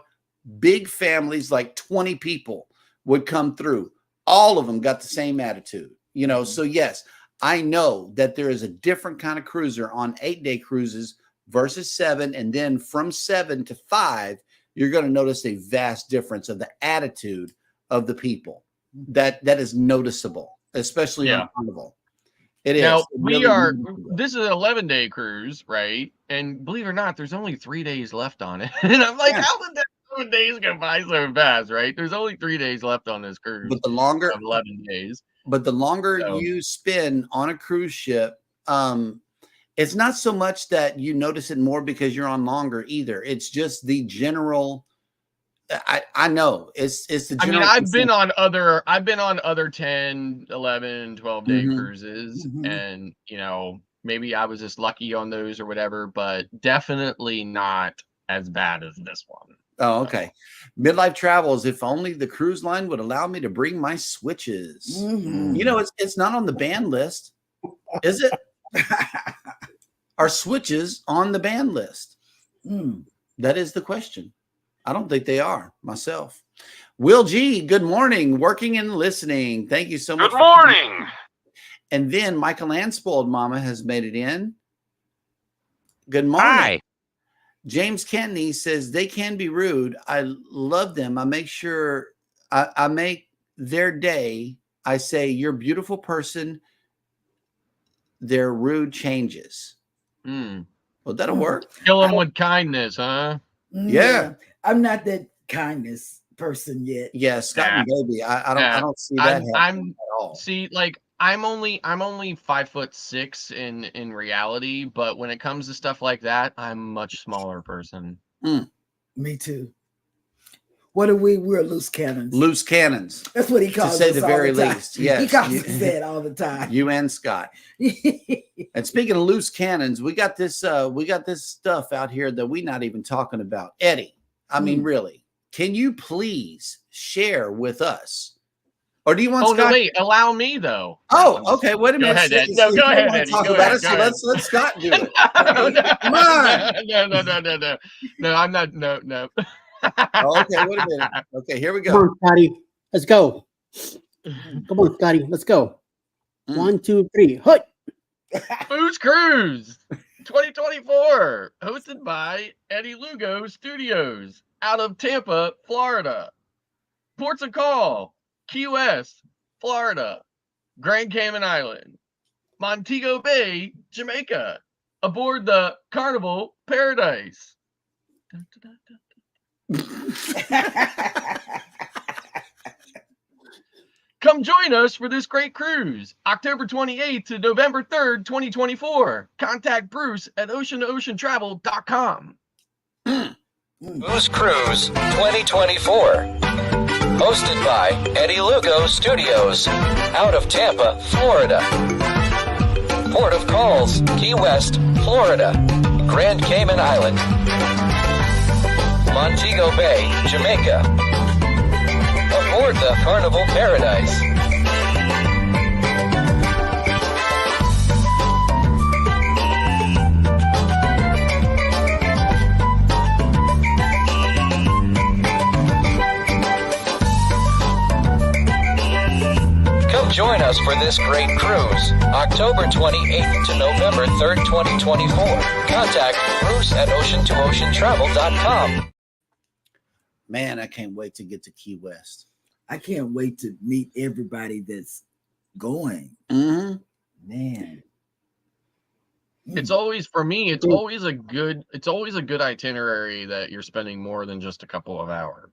big families, like 20 people would come through. All of them got the same attitude, you know. So yes, I know that there is a different kind of cruiser on 8-day cruises versus 7, and then from 7 to 5, you're going to notice a vast difference of the attitude of the people. That is noticeable, especially on Carnival. It is. Now we are. This is an 11-day cruise, right? And believe it or not, there's only 3 days left on it. And I'm like, how did that 7 days go by so fast? Right? There's only 3 days left on this cruise. But the longer of 11 days. But the longer you spend on a cruise ship, it's not so much that you notice it more because you're on longer either. It's just the general. I know it's the general. I mean, I've been on other 10, 11, 12-day cruises, and you know, maybe I was just lucky on those or whatever, but definitely not as bad as this one. Oh, okay. Midlife Travels. If only the cruise line would allow me to bring my switches. You know, it's not on the ban list, is it? Are switches on the ban list? That is the question. I don't think they are myself. Will G, good morning. Working and listening. Thank you so much. Good morning. And then Michael Anspoiled Mama has made it in. Good morning. Hi. James Kennedy says they can be rude. I love them. I make sure I make their day. I say, you're a beautiful person. Their rude changes. Well, that'll work. Kill them with kindness, huh? Yeah. I'm not that kindness person yet. Yeah, Scott and Baby. I don't see that happening at all. See, like I'm only 5'6" in reality, but when it comes to stuff like that, I'm a much smaller person. Me too. What are we? We're loose cannons. Loose cannons. That's what he calls us. To say the very least. Yes. He calls us that all the time. You and Scott. And speaking of loose cannons, we got this stuff out here that we're not even talking about. Eddie, I mean, really, can you please share with us? Or do you want Scott? No, wait, allow me though. Oh, okay. Wait a minute. Go ahead, Eddie. No, go ahead, Eddie. Talk about it. So let's Scott do it. Come on. No, I'm not. No. Okay, wait a minute. Okay, here we go. Come on, Scotty. Let's go. Come on, Scotty. Let's go. 1, 2, 3. Hut. Booze Cruise 2024, hosted by Eddie Lugo Studios out of Tampa, Florida. Ports of call: Key West, Florida, Grand Cayman Island, Montego Bay, Jamaica. Aboard the Carnival Paradise. Come join us for this great cruise, October 28th to November 3rd, 2024. Contact Bruce at ocean-to-ocean-travel.com. Booze Cruise 2024, hosted by Eddie Lugo Studios, out of Tampa, Florida. Port of calls: Key West, Florida, Grand Cayman Island, Montego Bay, Jamaica. Aboard the Carnival Paradise. Come join us for this great cruise, October 28th to November 3rd, 2024. Contact Bruce at ocean-to-ocean-travel.com. Man, I can't wait to get to Key West. I can't wait to meet everybody that's going. Mm-hmm. Man. It's always, for me, it's always a good itinerary that you're spending more than just a couple of hours.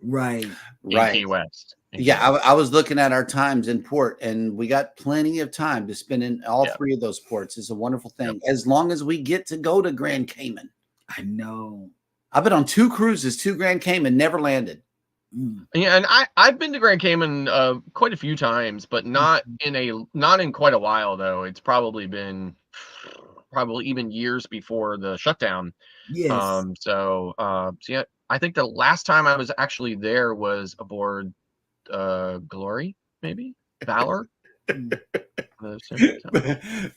Right. In Key West. Yeah, I was looking at our times in port, and we got plenty of time to spend in all three of those ports. It's a wonderful thing, as long as we get to go to Grand Cayman. I know. I've been on 2 cruises to Grand Cayman, never landed. Yeah, and I've been to Grand Cayman quite a few times, but not in quite a while though. It's probably been even years before the shutdown. Yes. So yeah, I think the last time I was actually there was aboard Glory, maybe Valor.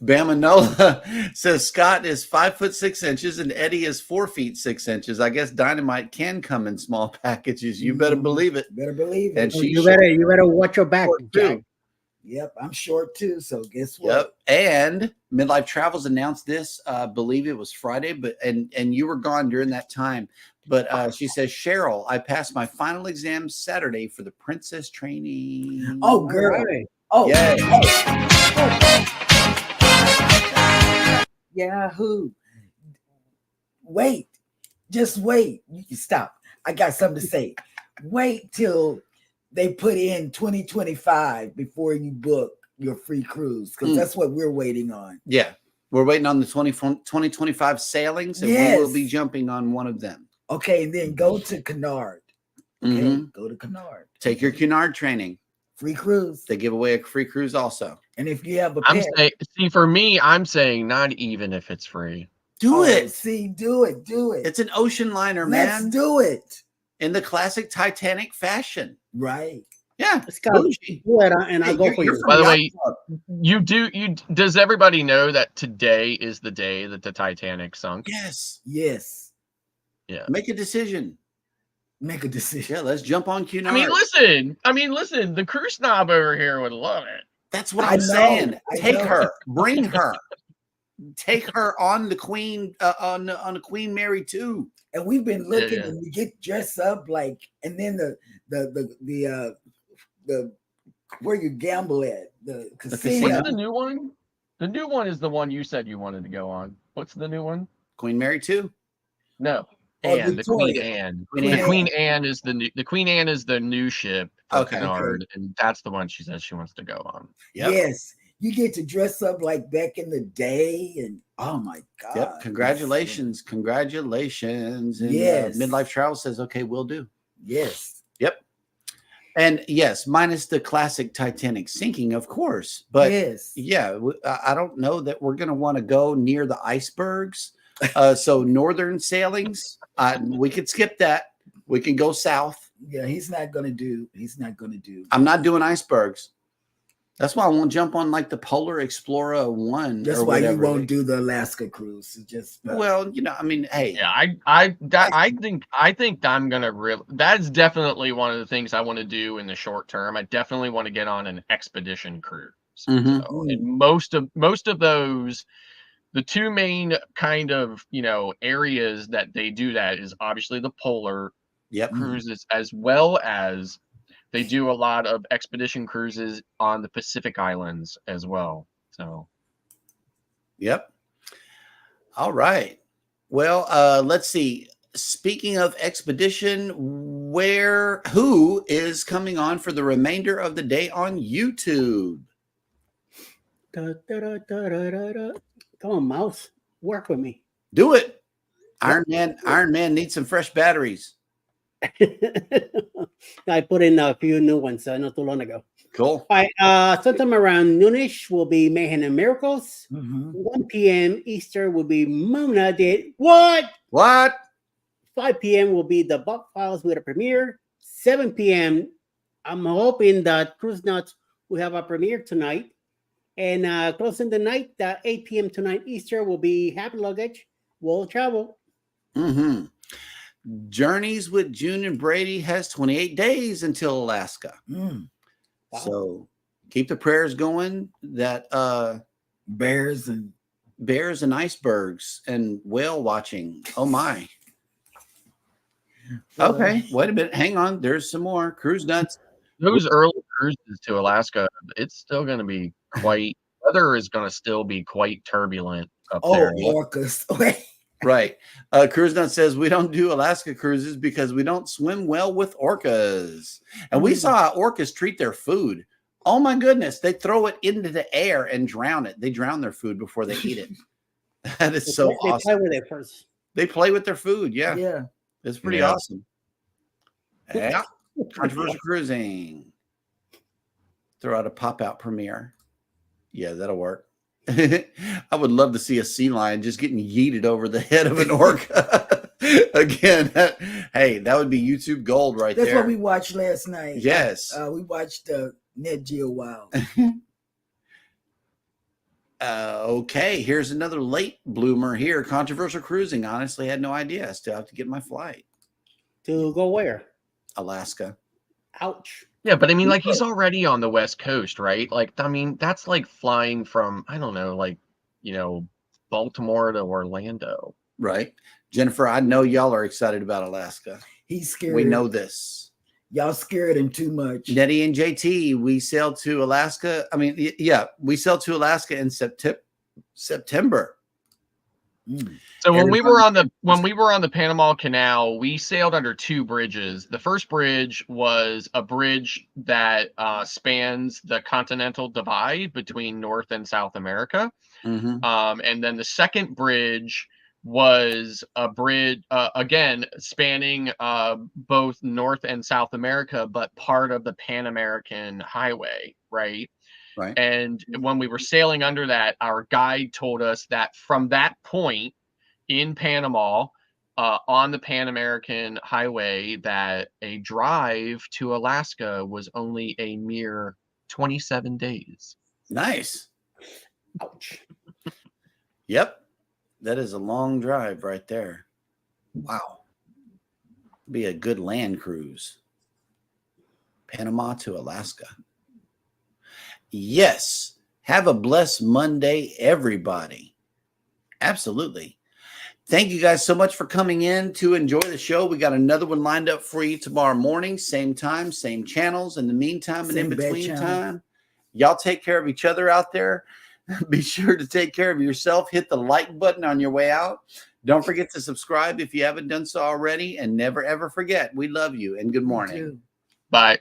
Bamanola says Scott is 5'6" and Eddie is 4 feet 6 inches. I guess dynamite can come in small packages. You better believe it. Better believe it. And you better watch your back, Jack. Yep, I'm short too. So guess what? Yep. And Midlife Travels announced this. Believe it was Friday, but and you were gone during that time. But she says, Cheryl, I passed my final exam Saturday for the princess training. Oh, girl. Right. Oh, yay. Yahoo. Wait. Just wait. You can stop. I got something to say. Wait till they put in 2025 before you book your free cruise, because that's what we're waiting on. Yeah. We're waiting on the 2025 sailings, and we will be jumping on one of them. Okay, and then go to Cunard. Okay, go to Cunard. Take your Cunard training. Free cruise. They give away a free cruise also. And if you have a pet, for me, I'm saying not even if it's free. Do it. See, do it. It's an ocean liner, man. Let's do it. In the classic Titanic fashion. Right. Yeah. And I'll go for you. By the way, does everybody know that today is the day that the Titanic sunk? Yes. Yes. Yeah. Make a decision. Yeah, let's jump on Cunard. I mean, listen, the cruise snob over here would love it. That's what I'm saying. Take her, bring her, take her on the Queen, on the Queen Mary 2. And we've been looking, and we get dressed up like, and then the where you gamble at the casino. What's the new one? The new one is the one you said you wanted to go on. What's the new one? Queen Mary 2. No. The Queen Anne. The Queen Anne is the Queen Anne is the new ship for Cunard, and that's the one she says she wants to go on. Yep. Yes, you get to dress up like back in the day, and oh my god! Yep. Congratulations. And, yes. Midlife Travel says, okay, we'll do. Yes. Yep. And yes, minus the classic Titanic sinking, of course. But yeah, I don't know that we're going to want to go near the icebergs. So northern sailings, we could skip that. We can go south. Yeah, he's not gonna do. I'm not doing icebergs. That's why I won't jump on like the Polar Explorer 1. That's why you won't do the Alaska cruise. It's just well, you know, I mean, hey, yeah, I think I'm gonna that's definitely one of the things I want to do in the short term. I definitely want to get on an expedition cruise. So, and most of those. The two main kind of, areas that they do that is obviously the polar cruises, as well as they do a lot of expedition cruises on the Pacific Islands as well. So, yep. All right. Well, let's see. Speaking of expedition, who is coming on for the remainder of the day on YouTube? Come on, mouse. Work with me. Do it. Iron Man needs some fresh batteries. I put in a few new ones not too long ago. Cool. All right. Sometime around noonish will be Mayhem and Miracles. 1 p.m. Easter will be Mona Did What? 5 p.m. will be the Buck Files with a premiere. 7 p.m. I'm hoping that Cruise Nuts will have a premiere tonight. And closing the night, 8 p.m. tonight Easter will be Happy Luggage, World Travel. Journeys with June and Brady has 28 days until Alaska. Wow. So keep the prayers going that bears and icebergs and whale watching. Oh my. Okay, wait a minute. Hang on. There's some more. Cruise Nuts. Those early cruises to Alaska, it's still going to be quite weather is going to still be quite turbulent up Oh, there. orcas. Right. Cruise Nut says we don't do Alaska cruises because we don't swim well with orcas. And we saw how orcas treat their food. Oh my goodness. They throw it into the air and drown it. They drown their food before they eat it. That is so awesome. They play with it first. They play with their food. Yeah. Yeah. It's pretty awesome. Yeah. Controversial cruising. Throw out a pop-out premiere. Yeah, that'll work. I would love to see a sea lion just getting yeeted over the head of an orca. Again, hey, that would be YouTube gold right there. That's what we watched last night. Yes. We watched Ned Geo Wild. Okay, here's another late bloomer here. Controversial cruising. Honestly, I had no idea. I still have to get my flight. To go where? Alaska. Ouch. Yeah, but I mean, like, he's already on the West Coast, right? Like, I mean, that's like flying from, I don't know, like, you know, Baltimore to Orlando. Right. Jennifer, I know y'all are excited about Alaska. He's scared. We know this. Y'all scared him too much. Nettie and JT, we sailed to Alaska. I mean, yeah, we sailed to Alaska in September. So when we were on the Panama Canal, we sailed under two bridges. The first bridge was a bridge that spans the continental divide between North and South America. And then the second bridge was a bridge again spanning both North and South America, but part of the Pan American Highway, right? Right. And when we were sailing under that, our guide told us that from that point in Panama, on the Pan American Highway, that a drive to Alaska was only a mere 27 days. Nice. Ouch. Yep. That is a long drive right there. Wow. Be a good land cruise. Panama to Alaska. Yes. Have a blessed Monday, everybody. Absolutely. Thank you guys so much for coming in to enjoy the show. We got another one lined up for you tomorrow morning. Same time, same channels. In the meantime and in between time, y'all take care of each other out there. Be sure to take care of yourself. Hit the like button on your way out. Don't forget to subscribe if you haven't done so already. And never, ever forget, we love you and good morning. Bye.